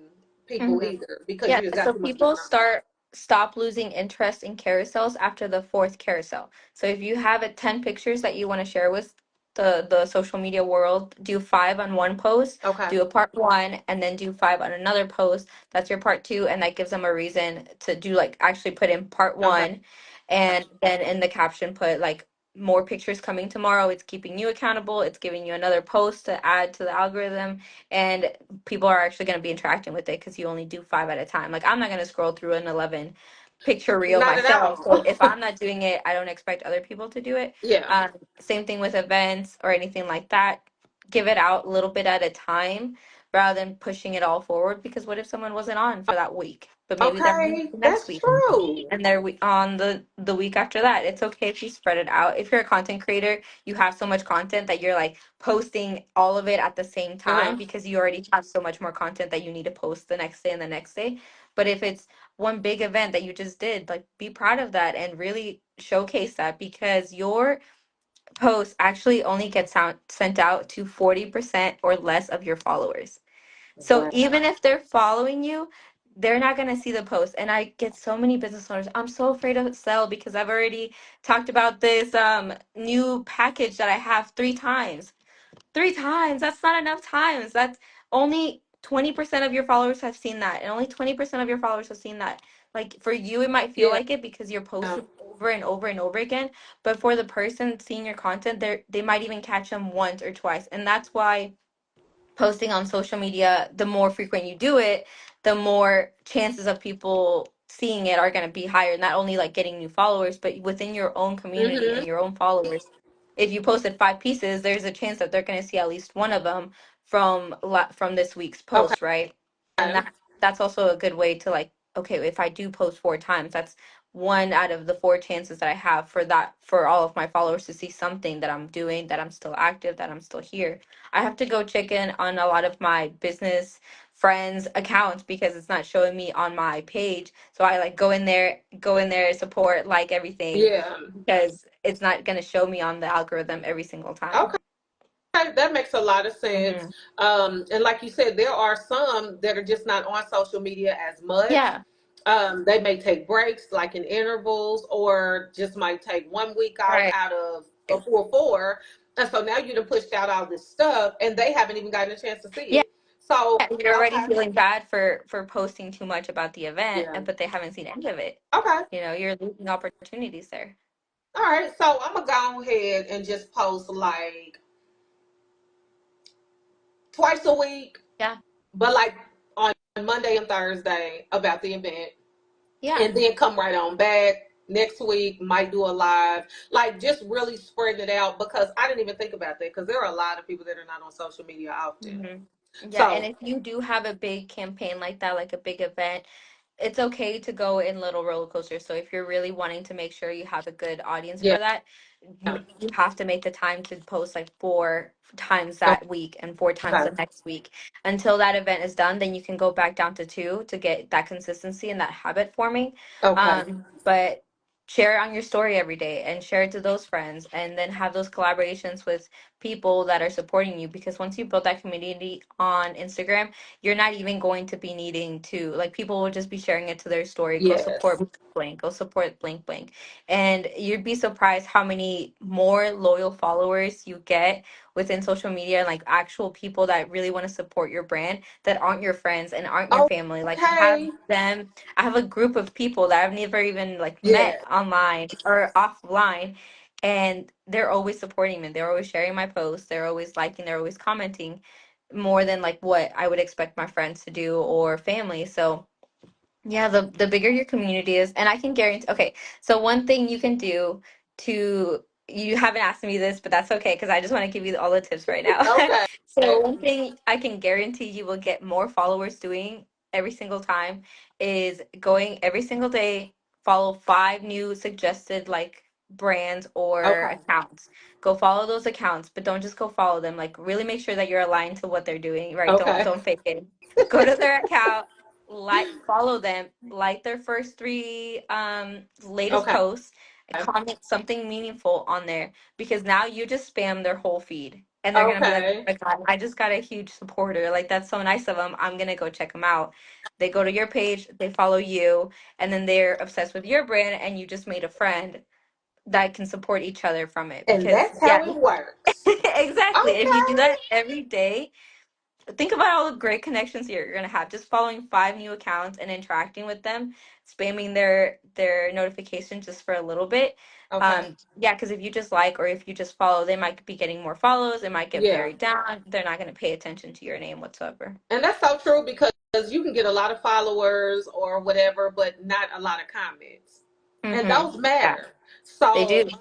Speaker 1: people
Speaker 2: Mhm.
Speaker 1: either because
Speaker 2: Yeah,
Speaker 1: you just got
Speaker 2: so
Speaker 1: too much
Speaker 2: people
Speaker 1: going on.
Speaker 2: stop losing interest in carousels after the fourth carousel. So if you have 10 pictures that you want to share with the social media world, do 5 on one post,
Speaker 1: Okay.
Speaker 2: do a part 1 and then do 5 on another post. That's your part 2 and that gives them a reason to do like actually put in part
Speaker 1: Okay.
Speaker 2: 1 and then in the caption put like more pictures coming tomorrow. It's keeping you accountable. It's giving you another post to add to the algorithm and people are actually going to be interacting with it because you only do 5 at a time. Like I'm not going to scroll through an 11 picture reel
Speaker 1: Not at
Speaker 2: myself.
Speaker 1: all.
Speaker 2: So if I'm not doing it, I don't expect other people to do it.
Speaker 1: Yeah.
Speaker 2: Same thing with events or anything like that. Give it out a little bit at a time rather than pushing it all forward. Because what if someone wasn't on for that week, but maybe they're on
Speaker 1: Okay.
Speaker 2: the next
Speaker 1: That's
Speaker 2: week
Speaker 1: true.
Speaker 2: and they're on the week after that? It's okay if you spread it out. If you're a content creator, you have so much content that you're like posting all of it at the same time
Speaker 1: Uh-huh.
Speaker 2: because you already have so much more content that you need to post the next day and the next day. But if it's one big event that you just did, like be proud of that and really showcase that because your post actually only gets sent out to 40% or less of your followers. So
Speaker 1: Wow.
Speaker 2: even if they're following you, they're not going to see the post. And I get so many business owners. I'm so afraid to sell because I've already talked about this new package that I have 3 times. 3 times. That's not enough times. That's only 20% of your followers have seen that. And only 20% of your followers have seen that. Like for you, it might feel
Speaker 1: Yeah.
Speaker 2: like it because you're posting over and over and over again. But for the person seeing your content, they might even catch them once or twice. And that's why posting on social media, the more frequent you do it, the more chances of people seeing it are going to be higher. Not only like getting new followers, but within your own community
Speaker 1: Mm-hmm.
Speaker 2: and your own followers. If you posted 5 pieces, there's a chance that they're going to see at least one of them from this week's
Speaker 1: Okay.
Speaker 2: post, right? And that's also a good way to like, okay, if I do post 4 times, that's 1 out of the 4 chances that I have for all of my followers to see something that I'm doing, that I'm still active, that I'm still here. I have to go check in on a lot of my business friends accounts because it's not showing me on my page. So I like go in there, support, like everything
Speaker 1: Yeah.
Speaker 2: because it's not going to show me on the algorithm every single time.
Speaker 1: Okay. That makes a lot of sense.
Speaker 2: Hmm.
Speaker 1: And like you said, there are some that are just not on social media as much.
Speaker 2: Yeah.
Speaker 1: They may take breaks like in intervals, or just might take 1 week off
Speaker 2: Right.
Speaker 1: out of a full four. And so now you done pushed out all this stuff and they haven't even gotten a chance to see
Speaker 2: Yeah,
Speaker 1: it. So,
Speaker 2: you're already
Speaker 1: okay.
Speaker 2: feeling bad for posting too much about the event,
Speaker 1: Yeah.
Speaker 2: but they haven't seen any of it.
Speaker 1: Okay.
Speaker 2: You're losing opportunities there.
Speaker 1: All right. So I'm going to go ahead and just post like twice a week,
Speaker 2: Yeah.
Speaker 1: but like on Monday and Thursday about the event.
Speaker 2: Yeah.
Speaker 1: And then come right on back. Next week, might do a live, like just really spreading it out because I didn't even think about that because there are a lot of people that are not on social media often.
Speaker 2: hmm Yeah, and
Speaker 1: So,
Speaker 2: if you do have a big campaign like that, like a big event, it's okay to go in little roller coasters. So if you're really wanting to make sure you have a good audience
Speaker 1: yeah.
Speaker 2: for that, you have to make the time to post like 4 times
Speaker 1: Okay.
Speaker 2: that week and 4 times the next week until that event is done. Then you can go back down to two to get that consistency and that habit forming.
Speaker 1: Okay.
Speaker 2: But share it on your story every day and share it to those friends, and then have those collaborations with people that are supporting you, because once you build that community on Instagram, you're not even going to be needing to, like, people will just be sharing it to their story. Go support
Speaker 1: Yes.
Speaker 2: blank, go support blank blank. And you'd be surprised how many more loyal followers you get within social media, and like actual people that really want to support your brand that aren't your friends and aren't your family. Like,
Speaker 1: Okay.
Speaker 2: I have a group of people that I've never even like met
Speaker 1: Yeah.
Speaker 2: online or offline, and they're always supporting me. They're always sharing my posts. They're always liking. They're always commenting, more than like what I would expect my friends to do or family. So yeah, the bigger your community is, and I can guarantee. Okay, so one thing you can do to, you haven't asked me this, but that's okay because I just want to give you all the tips right now.
Speaker 1: Okay.
Speaker 2: So one thing I can guarantee you will get more followers doing every single time is going every single day, follow 5 new suggested like brands or
Speaker 1: Okay.
Speaker 2: accounts. Go follow those accounts, but don't just go follow them. Like, really make sure that you're aligned to what they're doing, right? Don't
Speaker 1: Okay.
Speaker 2: don't fake it. Go to their account, like, follow them, like their first 3 latest
Speaker 1: Okay.
Speaker 2: posts, and comment something meaningful on there, because now you just spam their whole feed and they're gonna be like, oh
Speaker 1: Okay.
Speaker 2: my God, I just got a huge supporter, like, that's so nice of them, I'm gonna go check them out. They go to your page, they follow you, and then they're obsessed with your brand, and you just made a friend that can support each other from it.
Speaker 1: And
Speaker 2: Because
Speaker 1: that's
Speaker 2: yeah,
Speaker 1: how it works.
Speaker 2: exactly, if you do
Speaker 1: Okay.
Speaker 2: that every day, think about all the great connections you're gonna have just following 5 new accounts and interacting with them, spamming their notifications just for a little bit.
Speaker 1: Okay.
Speaker 2: Yeah, because if you just like, or if you just follow, they might be getting more follows. It might get
Speaker 1: Yeah.
Speaker 2: buried down. They're not gonna pay attention to your name whatsoever.
Speaker 1: And that's so true because you can get a lot of followers or whatever, but not a lot of comments. And those
Speaker 2: Yeah,
Speaker 1: matter.
Speaker 2: they do.
Speaker 1: So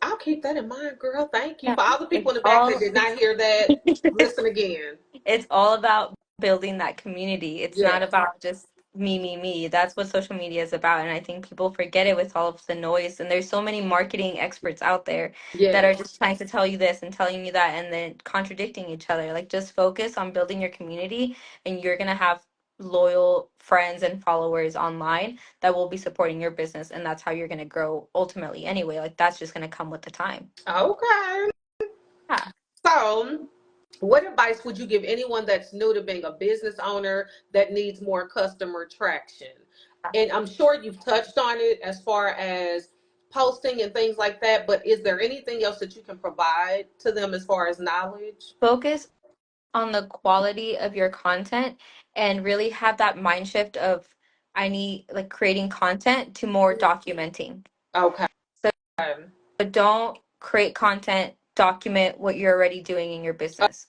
Speaker 1: I'll keep that in mind, girl. Thank you.
Speaker 2: Yeah,
Speaker 1: For all the people
Speaker 2: it's
Speaker 1: in the back that
Speaker 2: all
Speaker 1: did not hear that, listen again.
Speaker 2: it's all about building that community. It's not
Speaker 1: Yes.
Speaker 2: about just me, me, me. That's what social media is about. And I think people forget it with all of the noise. And there's so many marketing experts out there that are
Speaker 1: Yes.
Speaker 2: just trying to tell you this and telling you that and then contradicting each other. Like, just focus on building your community, and you're going to have loyal friends and followers online that will be supporting your business. And that's how you're going to grow ultimately anyway. Like, that's just going to come with the time.
Speaker 1: Okay.
Speaker 2: Yeah.
Speaker 1: So, what advice would you give anyone that's new to being a business owner that needs more customer traction? And I'm sure you've touched on it as far as posting and things like that, but is there anything else that you can provide to them as far as knowledge?
Speaker 2: Focus on the quality of your content, and really have that mind shift of, I need, like, creating content to more documenting.
Speaker 1: Okay.
Speaker 2: So, don't create content, document what you're already doing in your business.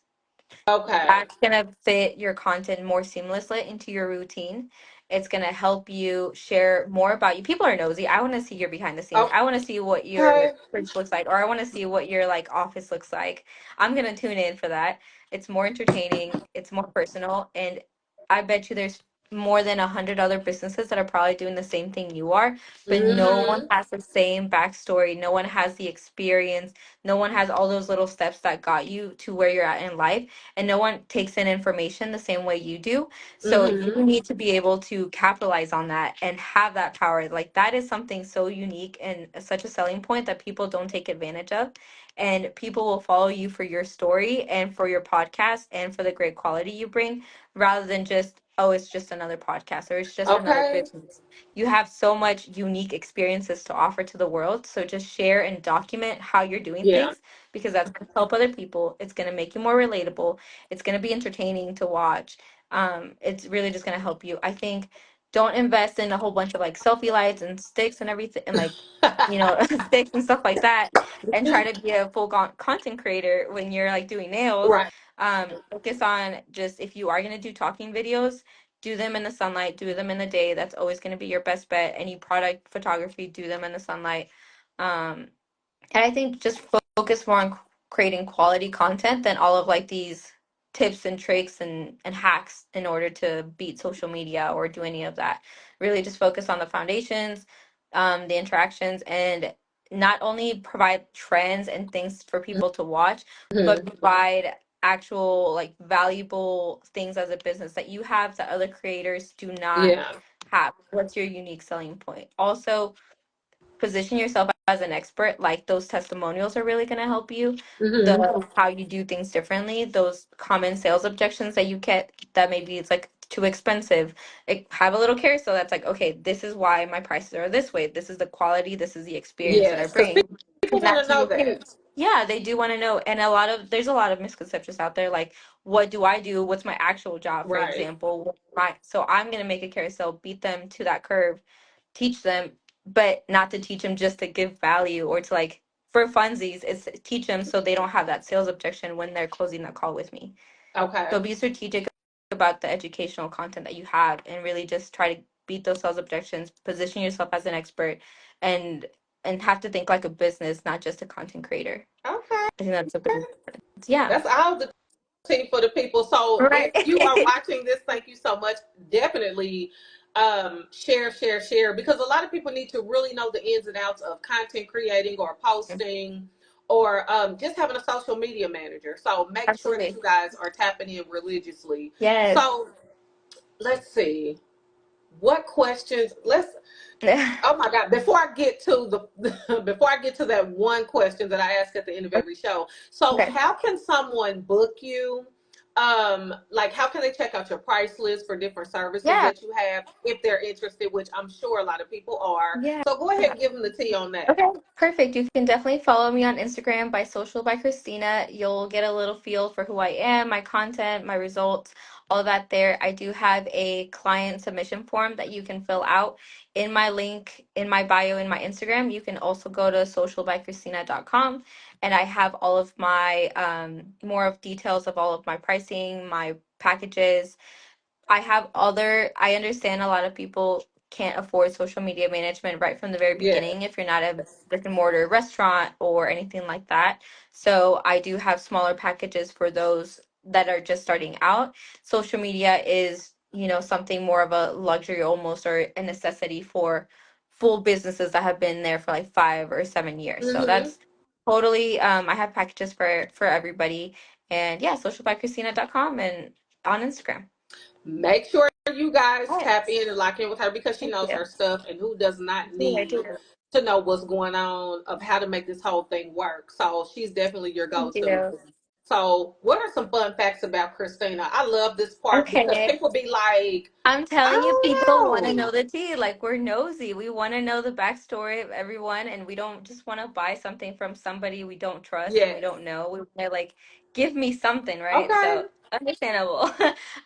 Speaker 1: Okay.
Speaker 2: That's gonna fit your content more seamlessly into your routine. It's gonna help you share more about you. People are nosy. I want to see your behind the scenes. I want to see what your
Speaker 1: Okay.
Speaker 2: fridge looks like, or I want to see what your like office looks like. I'm gonna tune in for that. It's more entertaining. It's more personal, and I bet you there's more than 100 other businesses that are probably doing the same thing you are, but no one
Speaker 1: Mm-hmm.
Speaker 2: has the same backstory. No one has the experience. No one has all those little steps that got you to where you're at in life, and no one takes in information the same way you do. So you
Speaker 1: Mm-hmm.
Speaker 2: need to be able to capitalize on that and have that power. Like, that is something so unique and such a selling point that people don't take advantage of. and people will follow you for your story and for your podcast and for the great quality you bring, rather than just, oh, it's just another podcast or it's just another
Speaker 1: Okay.
Speaker 2: business. You have so much unique experiences to offer to the world, so just share and document how you're doing
Speaker 1: Yeah.
Speaker 2: things, because that's going to help other people. It's going to make you more relatable. It's going to be entertaining to watch. It's really just going to help you. I think don't invest in a whole bunch of like selfie lights and sticks and everything, and like, sticks and stuff like that, and try to be a full content creator when you're like doing nails.
Speaker 1: Right.
Speaker 2: Focus on, just if you are going to do talking videos, do them in the sunlight, do them in the day. That's always going to be your best bet. Any product photography, do them in the sunlight. Um, and I think just focus more on creating quality content than all of like these tips and tricks and hacks in order to beat social media or do any of that. Really just focus on the foundations, the interactions, and not only provide trends and things for people to watch, but
Speaker 1: Mhm.
Speaker 2: provide actual like valuable things as a business that you have that other creators do not
Speaker 1: Yeah.
Speaker 2: have. What's your unique selling point? Also, position yourself as an expert. Like, those testimonials are really going to help you.
Speaker 1: Hmm.
Speaker 2: The how you do things differently, those common sales objections that you get, that maybe it's like too expensive, like, have a little carousel that's like, okay, this is why my prices are this way, this is the quality, this is the experience that I
Speaker 1: Yes, because
Speaker 2: bring.
Speaker 1: people
Speaker 2: And that
Speaker 1: want to
Speaker 2: to
Speaker 1: know
Speaker 2: you,
Speaker 1: that.
Speaker 2: yeah, they do want to know. And there's a lot of misconceptions out there, like, what do I do, what's my actual job, for
Speaker 1: Right.
Speaker 2: example. So I'm going to make a carousel, beat them to that curve, teach them, but not to teach them just to give value or to like for funsies. It's to teach them so they don't have that sales objection when they're closing that call with me. So
Speaker 1: Okay.
Speaker 2: be strategic about the educational content that you have, and really just try to beat those sales objections, position yourself as an expert, and have to think like a business, not just a content creator.
Speaker 1: Okay.
Speaker 2: I think that's a big, yeah.
Speaker 1: That's all the tea for the people. So
Speaker 2: Right.
Speaker 1: if you are watching this, thank you so much. Definitely share, share, share, because a lot of people need to really know the ins and outs of content creating or posting or just having a social media manager. So make sure that
Speaker 2: Absolutely.
Speaker 1: you guys are tapping in religiously.
Speaker 2: Yes.
Speaker 1: So let's see. What questions? Let's Oh my God! Before I get to the before I get to that one question that I ask at the end of every show, so
Speaker 2: Okay.
Speaker 1: how can someone book you? Like how can they check out your price list for different services
Speaker 2: Yeah.
Speaker 1: that you have if they're interested? Which I'm sure a lot of people are.
Speaker 2: Yeah.
Speaker 1: So go ahead and give them the tea on that.
Speaker 2: Okay, perfect. You can definitely follow me on Instagram by Social by Christina. You'll get a little feel for who I am, my content, my results, all that there. I do have a client submission form that you can fill out in my link in my bio in my Instagram. You can also go to socialbychristina.com, and I have all of my more of details of all of my pricing, my packages. I understand a lot of people can't afford social media management right from the very
Speaker 1: Yes.
Speaker 2: beginning if you're not a brick and mortar restaurant or anything like that. So I do have smaller packages for those that are just starting out. Social media is, something more of a luxury almost, or a necessity for full businesses that have been there for like 5 or 7 years. So
Speaker 1: Mm-hmm.
Speaker 2: that's totally, I have packages for everybody. And yeah, socialbychristina.com and on Instagram.
Speaker 1: Make sure you guys tap
Speaker 2: Yes.
Speaker 1: in and lock in with her because she
Speaker 2: Thank
Speaker 1: knows
Speaker 2: you.
Speaker 1: her stuff, and who does not
Speaker 2: I
Speaker 1: need
Speaker 2: do.
Speaker 1: to know what's going on of how to make this whole thing work. So she's definitely your
Speaker 2: I
Speaker 1: go-to.
Speaker 2: do.
Speaker 1: So what are some fun facts about Christina? I love this part because
Speaker 2: Okay.
Speaker 1: people be like,
Speaker 2: I'm
Speaker 1: I
Speaker 2: telling you, people want to
Speaker 1: don't
Speaker 2: know
Speaker 1: know.
Speaker 2: the tea. Like, we're nosy. We want to know the backstory of everyone, and we don't just want to buy something from somebody we don't trust and we
Speaker 1: Yes.
Speaker 2: don't know. We want to, like, give me something, right?
Speaker 1: Okay.
Speaker 2: So, understandable.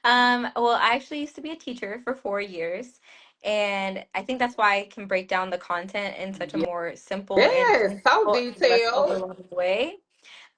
Speaker 2: Well, I actually used to be a teacher for 4 years, and I think that's why I can break down the content in such a more simple and
Speaker 1: Yes. So
Speaker 2: and less
Speaker 1: detailed.
Speaker 2: overwhelming way.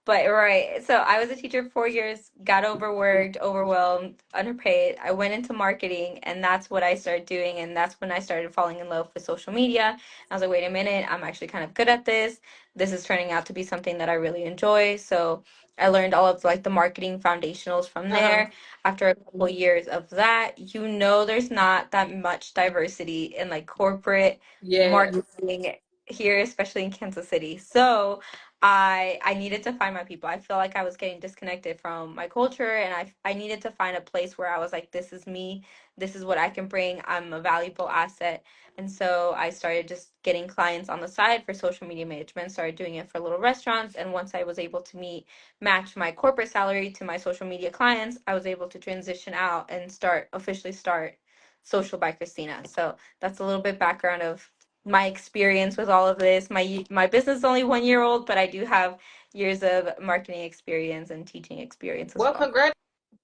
Speaker 2: But right, so I was a teacher for 4 years, got overworked, overwhelmed, underpaid. I went into marketing, and that's what I started doing. And that's when I started falling in love with social media. I was like, wait a minute, I'm actually kind of good at this. This is turning out to be something that I really enjoy. So I learned all of like the marketing foundationals from
Speaker 1: Uh-huh.
Speaker 2: there. After a couple years of that, there's not that much diversity in like corporate
Speaker 1: Yes.
Speaker 2: marketing here, especially in Kansas City. So I needed to find my people. I feel like I was getting disconnected from my culture, and I needed to find a place where I was like, this is me, this is what I can bring. I'm a valuable asset. And so I started just getting clients on the side for social media management, started doing it for little restaurants, and once I was able to match my corporate salary to my social media clients, I was able to transition out and officially start Social by Christina. So that's a little bit background of my experience with all of this. My business is only 1 year old, but I do have years of marketing experience and teaching experience as
Speaker 1: Well,
Speaker 2: well.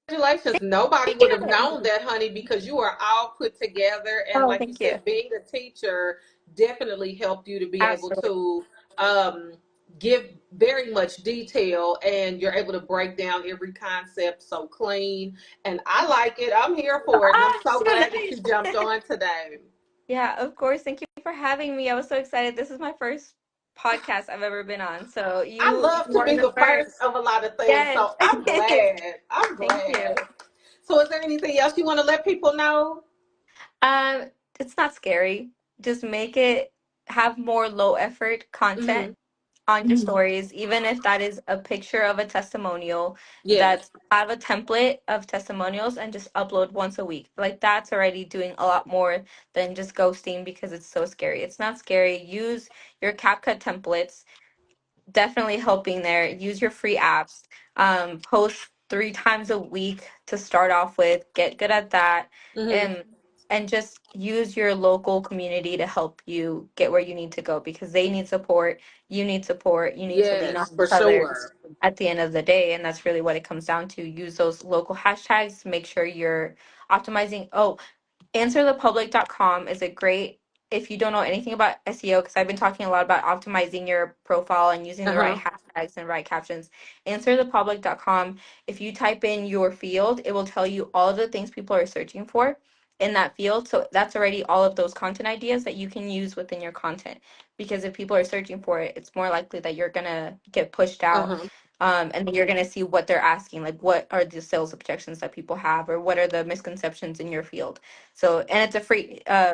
Speaker 1: congratulations. Nobody
Speaker 2: Thank
Speaker 1: would have
Speaker 2: you.
Speaker 1: known that, honey, because you are all put together. And
Speaker 2: Oh,
Speaker 1: like you
Speaker 2: thank you.
Speaker 1: said, being a teacher definitely helped you to be able
Speaker 2: Absolutely.
Speaker 1: to um, give very much detail, and you're able to break down every concept so clean. And I like it. I'm here for it. And I'm so
Speaker 2: So
Speaker 1: glad that you jumped
Speaker 2: nice.
Speaker 1: on today.
Speaker 2: Yeah, of course. Thank you for having me. I was so excited. This is my first podcast I've ever been on. So
Speaker 1: I love
Speaker 2: you
Speaker 1: to
Speaker 2: are
Speaker 1: be
Speaker 2: the
Speaker 1: the first
Speaker 2: first.
Speaker 1: of a lot of things.
Speaker 2: Yes.
Speaker 1: So I'm glad. I'm
Speaker 2: Thank
Speaker 1: glad.
Speaker 2: you.
Speaker 1: So, is there anything else you want to let people know?
Speaker 2: Um, it's not scary. Just make it have more low effort content
Speaker 1: Hmm.
Speaker 2: on your stories, even if that is a picture of a testimonial,
Speaker 1: Yes.
Speaker 2: that's have a template of testimonials and just upload once a week. Like that's already doing a lot more than just ghosting because it's so scary. It's not scary. Use your CapCut templates, definitely helping there. Use your free apps. Post 3 times a week to start off with. Get good at that.
Speaker 1: Hmm.
Speaker 2: And just use your local community to help you get where you need to go because they need support. You need support. You need to lean on
Speaker 1: Yes, for
Speaker 2: each other
Speaker 1: sure.
Speaker 2: at the end of the day. And that's really what it comes down to. Use those local hashtags to make sure you're optimizing. Oh, answerthepublic.com is a great if you don't know anything about SEO, because I've been talking a lot about optimizing your profile and using
Speaker 1: Uh
Speaker 2: the right
Speaker 1: huh.
Speaker 2: hashtags and right captions. Answerthepublic.com, if you type in your field, it will tell you all of the things people are searching for in that field. So that's already all of those content ideas that you can use within your content. Because if people are searching for it, it's more likely that you're going to get pushed
Speaker 1: Uh
Speaker 2: out.
Speaker 1: huh.
Speaker 2: And then you're going to see what they're asking, like what are the sales objections that people have, or what are the misconceptions in your field. So, and it's a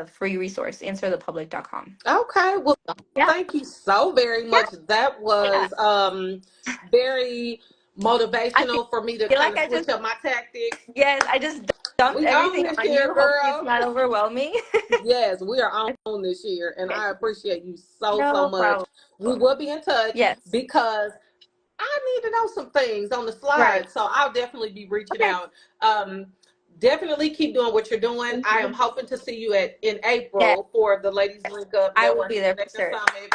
Speaker 2: free resource, answerthepublic.com.
Speaker 1: Okay. Well,
Speaker 2: Yeah.
Speaker 1: thank you so very
Speaker 2: Yeah.
Speaker 1: much. That
Speaker 2: Yeah.
Speaker 1: was very
Speaker 2: I
Speaker 1: motivational for me to
Speaker 2: feel
Speaker 1: kind
Speaker 2: like
Speaker 1: of switch up my tactics.
Speaker 2: yes, I just dumped
Speaker 1: We own
Speaker 2: everything
Speaker 1: this
Speaker 2: on
Speaker 1: year,
Speaker 2: you. Hopefully it's
Speaker 1: girl.
Speaker 2: not overwhelming.
Speaker 1: Yes, we are on this year, and I appreciate you so
Speaker 2: No
Speaker 1: much.
Speaker 2: problem.
Speaker 1: We will be in touch
Speaker 2: Yes.
Speaker 1: because I need to know some things on the
Speaker 2: Right.
Speaker 1: slide, so I'll definitely be reaching
Speaker 2: Okay.
Speaker 1: out. Um, Definitely keep doing what you're doing.
Speaker 2: Thank
Speaker 1: I am
Speaker 2: you.
Speaker 1: hoping to see you at in
Speaker 2: Yeah,
Speaker 1: April for the Ladies Link Up
Speaker 2: I will be
Speaker 1: Networking
Speaker 2: there for
Speaker 1: Connecting
Speaker 2: sure.
Speaker 1: Summit.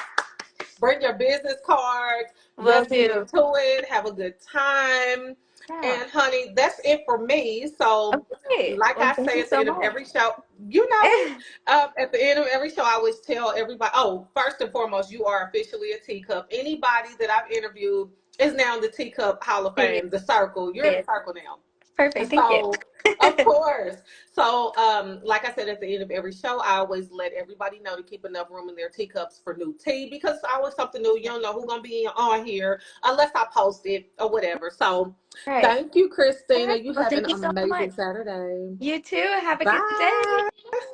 Speaker 1: Bring your business cards.
Speaker 2: Will
Speaker 1: Let's get
Speaker 2: do.
Speaker 1: into it. Have a good time.
Speaker 2: Yeah.
Speaker 1: And honey, that's it for me. So,
Speaker 2: Okay.
Speaker 1: like
Speaker 2: Well,
Speaker 1: I
Speaker 2: thank
Speaker 1: say
Speaker 2: you
Speaker 1: at the
Speaker 2: so
Speaker 1: end of
Speaker 2: much.
Speaker 1: every show, you know, at the end of every show, I always tell everybody, oh, first and foremost, you are officially a teacup. Anybody that I've interviewed is now in the Teacup Hall of
Speaker 2: Period.
Speaker 1: Fame, the circle. You're in the circle now.
Speaker 2: Perfect. Thank you.
Speaker 1: So, of course. So, like I said, at the end of every show, I always let everybody know to keep enough room in their teacups for new tea because it's always something new. You don't know who's gonna be on here unless I post it or whatever. So,
Speaker 2: Right.
Speaker 1: thank you,
Speaker 2: All
Speaker 1: Christina.
Speaker 2: right.
Speaker 1: You
Speaker 2: Well,
Speaker 1: have an
Speaker 2: thank you so much.
Speaker 1: amazing Saturday.
Speaker 2: You too. Have a good day.
Speaker 1: Bye.